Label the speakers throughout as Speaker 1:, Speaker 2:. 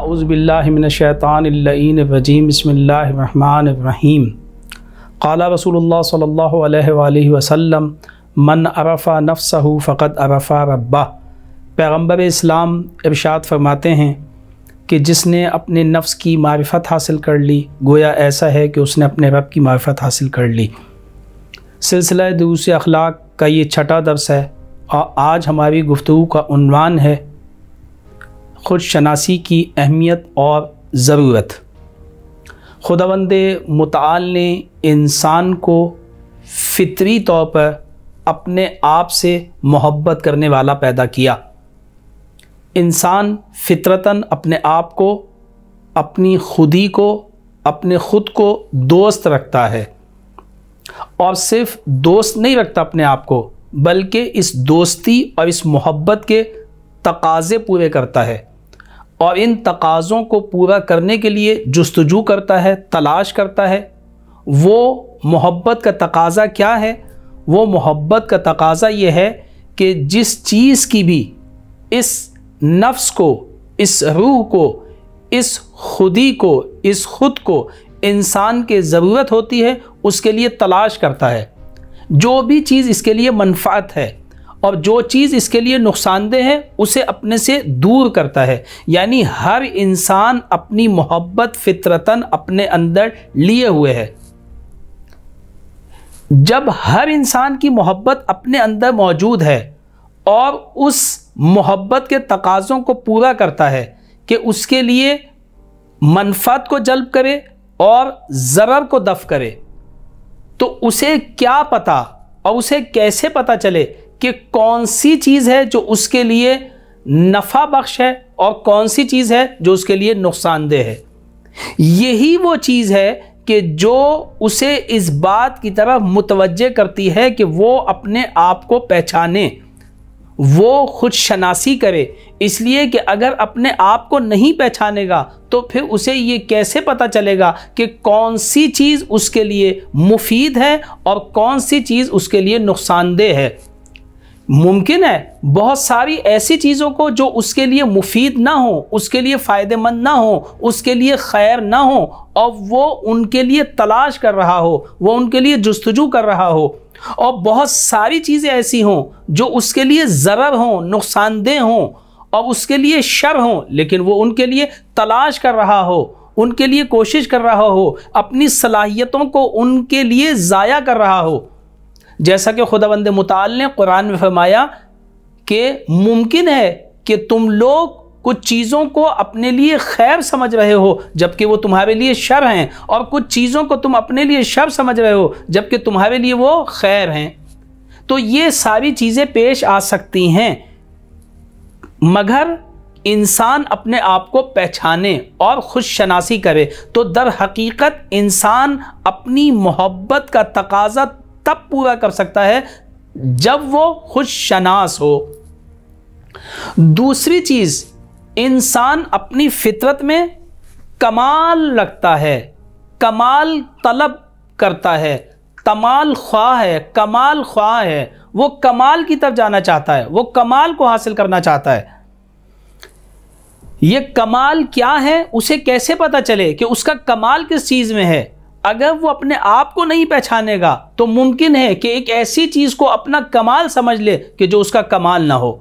Speaker 1: اعوذ باللہ من الشیطان اللعین الرجیم بسم اللہ الرحمن الرحیم قال رسول اللہ صلی اللہ علیہ وآلہ وسلم من عرف نفسہ فقد عرف ربہ۔ پیغمبر اسلام ارشاد فرماتے ہیں کہ جس نے اپنے نفس کی معرفت حاصل کر لی گویا ایسا ہے کہ اس نے اپنے رب کی معرفت حاصل کر لی۔ سلسلہ دروس اخلاق کا یہ چھٹا درس ہے اور آج ہماری گفتگو کا عنوان ہے خود شناسی کی اہمیت اور ضرورت۔ خداوند متعال نے انسان کو فطری طور پر اپنے آپ سے محبت کرنے والا پیدا کیا۔ انسان فطرتاً اپنے آپ کو، اپنی خودی کو، اپنے خود کو دوست رکھتا ہے، اور صرف دوست نہیں رکھتا اپنے آپ کو بلکہ اس دوستی اور اس محبت کے تقاضے پورے کرتا ہے، اور ان تقاضوں کو پورا کرنے کے لیے جستجو کرتا ہے، تلاش کرتا ہے۔ وہ محبت کا تقاضا کیا ہے؟ وہ محبت کا تقاضا یہ ہے کہ جس چیز کی بھی اس نفس کو، اس روح کو، اس خودی کو، اس خود کو انسان کے ضرورت ہوتی ہے اس کے لیے تلاش کرتا ہے۔ جو بھی چیز اس کے لیے منفعت ہے اور جو چیز اس کے لیے نقصان دہ ہے اسے اپنے سے دور کرتا ہے۔ یعنی ہر انسان اپنی محبت فطرتاً اپنے اندر لیے ہوئے ہے۔ جب ہر انسان کی محبت اپنے اندر موجود ہے اور اس محبت کے تقاضوں کو پورا کرتا ہے کہ اس کے لیے منفعت کو جلب کرے اور ضرر کو دفع کرے، تو اسے کیا پتہ اور اسے کیسے پتہ چلے کہ کون سی چیز ہے جو اس کے لیے نفع بخش ہے اور کون سی چیز ہے جو اس کے لیے نقصان دہ ہے؟ یہی وہ چیز ہے کہ جو اسے اس بات کی طرف متوجہ کرتی ہے کہ وہ اپنے آپ کو پہچانے، وہ خود شناسی کرے۔ اس لیے کہ اگر اپنے آپ کو نہیں پہچانے گا تو پھر اسے یہ کیسے پتہ چلے گا کہ کون سی چیز اس کے لیے مفید ہے اور کون سی چیز اس کے لیے نقصان دہ ہے؟ ممکن ہے بہت ساری ایسی چیزوں کو جو اس کے لیے مفید نہ ہو، اس کے لیے فائدہ مند نہ ہو، اس کے لیے خیر نہ ہو، اور وہ ان کے لیے تلاش کر رہا ہو، وہ ان کے لیے جستجو کر رہا ہو، اور بہت ساری چیزیں ایسی ہوں جو اس کے لیے ضرر ہوں، نقصان دہ ہوں اور اس کے لیے شر ہوں، لیکن وہ ان کے لیے تلاش کر رہا ہو، ان کے لیے کوشش کر رہا ہو، اپنی صلاحیتوں کو ان کے لیے ضائع کر رہا ہو۔ جیسا کہ خداوند متعال نے قرآن میں فرمایا کہ ممکن ہے کہ تم لوگ کچھ چیزوں کو اپنے لیے خیر سمجھ رہے ہو جبکہ وہ تمہارے لیے شر ہیں، اور کچھ چیزوں کو تم اپنے لیے شر سمجھ رہے ہو جبکہ تمہارے لیے وہ خیر ہیں۔ تو یہ ساری چیزیں پیش آ سکتی ہیں، مگر انسان اپنے آپ کو پہچانے اور خود شناسی کرے تو در حقیقت انسان اپنی محبت کا تقاضا تب پورا کر سکتا ہے جب وہ خود شناس ہو۔ دوسری چیز، انسان اپنی فطرت میں کمال رکھتا ہے، کمال طلب کرتا ہے، کمال خواہ ہے، کمال خواہ ہے، وہ کمال کی طرف جانا چاہتا ہے، وہ کمال کو حاصل کرنا چاہتا ہے۔ یہ کمال کیا ہے؟ اسے کیسے پتہ چلے کہ اس کا کمال کس چیز میں ہے؟ اگر وہ اپنے آپ کو نہیں پہچانے گا تو ممکن ہے کہ ایک ایسی چیز کو اپنا کمال سمجھ لے کہ جو اس کا کمال نہ ہو،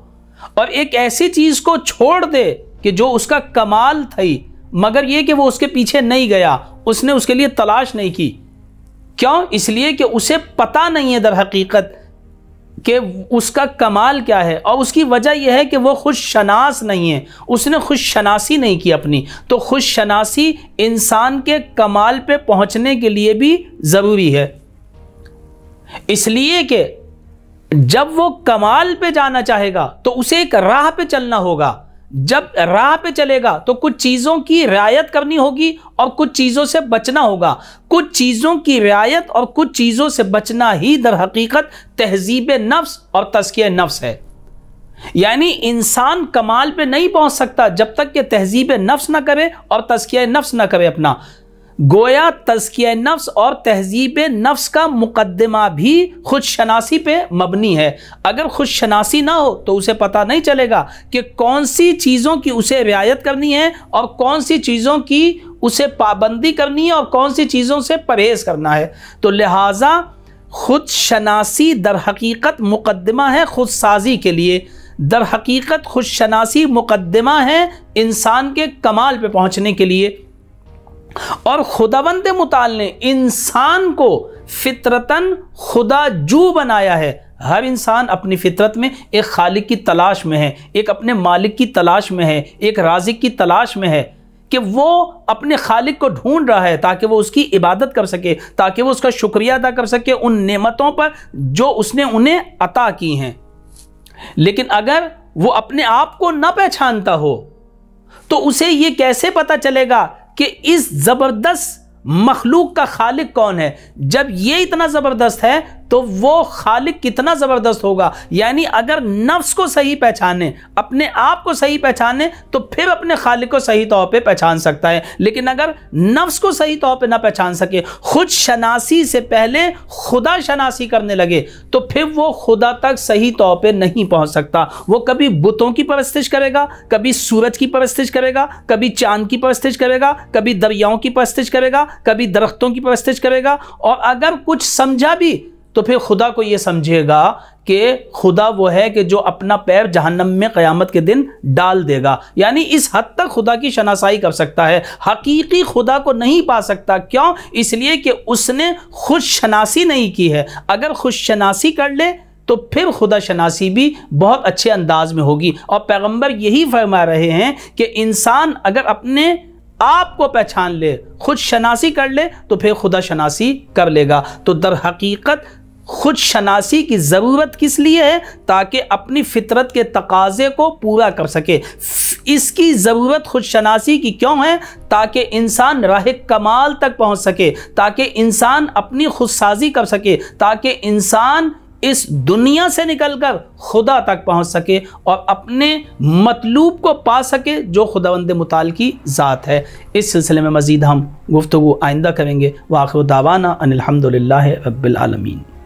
Speaker 1: اور ایک ایسی چیز کو چھوڑ دے کہ جو اس کا کمال تھی، مگر یہ کہ وہ اس کے پیچھے نہیں گیا، اس نے اس کے لیے تلاش نہیں کی۔ کیوں؟ اس لیے کہ اسے پتہ نہیں ہے در حقیقت کہ اس کا کمال کیا ہے، اور اس کی وجہ یہ ہے کہ وہ خود شناس نہیں ہے، اس نے خود شناسی نہیں کی اپنی۔ تو خود شناسی انسان کے کمال پہ پہنچنے کے لیے بھی ضروری ہے، اس لیے کہ جب وہ کمال پہ جانا چاہے گا تو اسے ایک راہ پہ چلنا ہوگا۔ جب راہ پہ چلے گا تو کچھ چیزوں کی رعایت کرنی ہوگی اور کچھ چیزوں سے بچنا ہوگا۔ کچھ چیزوں کی رعایت اور کچھ چیزوں سے بچنا ہی در حقیقت تہذیب نفس اور تزکیہ نفس ہے۔ یعنی انسان کمال پہ نہیں پہنچ سکتا جب تک کہ تہذیب نفس نہ کرے اور تزکیہ نفس نہ کرے اپنا۔ گویا تزکیہ نفس اور تہذیب نفس کا مقدمہ بھی خود شناسی پہ مبنی ہے۔ اگر خود شناسی نہ ہو تو اسے پتہ نہیں چلے گا کہ کون سی چیزوں کی اسے رعایت کرنی ہے اور کون سی چیزوں کی اسے پابندی کرنی ہے اور کون سی چیزوں سے پرہیز کرنا ہے۔ تو لہٰذا خود شناسی در حقیقت مقدمہ ہے خود سازی کے لیے، در حقیقت خود شناسی مقدمہ ہے انسان کے کمال پہ پہنچنے کے لیے۔ اور خداوند متعال نے انسان کو فطرتاً خدا جو بنایا ہے۔ ہر انسان اپنی فطرت میں ایک خالق کی تلاش میں ہے، ایک اپنے مالک کی تلاش میں ہے، ایک رازق کی تلاش میں ہے کہ وہ اپنے خالق کو ڈھونڈ رہا ہے تاکہ وہ اس کی عبادت کر سکے، تاکہ وہ اس کا شکریہ ادا کر سکے ان نعمتوں پر جو اس نے انہیں عطا کی ہیں۔ لیکن اگر وہ اپنے آپ کو نہ پہچانتا ہو تو اسے یہ کیسے پتہ چلے گا کہ اس زبردست مخلوق کا خالق کون ہے؟ جب یہ اتنا زبردست ہے تو وہ خالق کتنا زبردست ہوگا۔ یعنی اگر نفس کو صحیح پہچانے، اپنے آپ کو صحیح پہچانے تو پھر اپنے خالق کو صحیح طور پہ پہچان سکتا ہے۔ لیکن اگر نفس کو صحیح طور پہ نہ پہچان سکے، خود شناسی سے پہلے خدا شناسی کرنے لگے، تو پھر وہ خدا تک صحیح طور پہ نہیں پہنچ سکتا۔ وہ کبھی بتوں کی پرستش کرے گا، کبھی سورج کی پرستش کرے گا، کبھی چاند کی پرستش کرے گا، کبھی دریاؤں کی پرستش کرے گا، کبھی درختوں کی پرستش کرے گا، اور اگر کچھ سمجھا بھی تو پھر خدا کو یہ سمجھے گا کہ خدا وہ ہے کہ جو اپنا پیر جہنم میں قیامت کے دن ڈال دے گا۔ یعنی اس حد تک خدا کی شناسائی کر سکتا ہے، حقیقی خدا کو نہیں پا سکتا۔ کیوں؟ اس لیے کہ اس نے خود شناسی نہیں کی ہے۔ اگر خود شناسی کر لے تو پھر خدا شناسی بھی بہت اچھے انداز میں ہوگی۔ اور پیغمبر یہی فرما رہے ہیں کہ انسان اگر اپنے آپ کو پہچان لے، خود شناسی کر لے، تو پھر خدا شناسی کر لے گا۔ تو در حقیقت خود شناسی کی ضرورت کس لیے ہے؟ تاکہ اپنی فطرت کے تقاضے کو پورا کر سکے۔ اس کی ضرورت خود شناسی کی کیوں ہے؟ تاکہ انسان راہ کمال تک پہنچ سکے، تاکہ انسان اپنی خود سازی کر سکے، تاکہ انسان اس دنیا سے نکل کر خدا تک پہنچ سکے اور اپنے مطلوب کو پا سکے جو خداوند متعال کی ذات ہے۔ اس سلسلے میں مزید ہم گفتگو آئندہ کریں گے۔ وآخر دعوانا ان الحمد للہ رب العالمین۔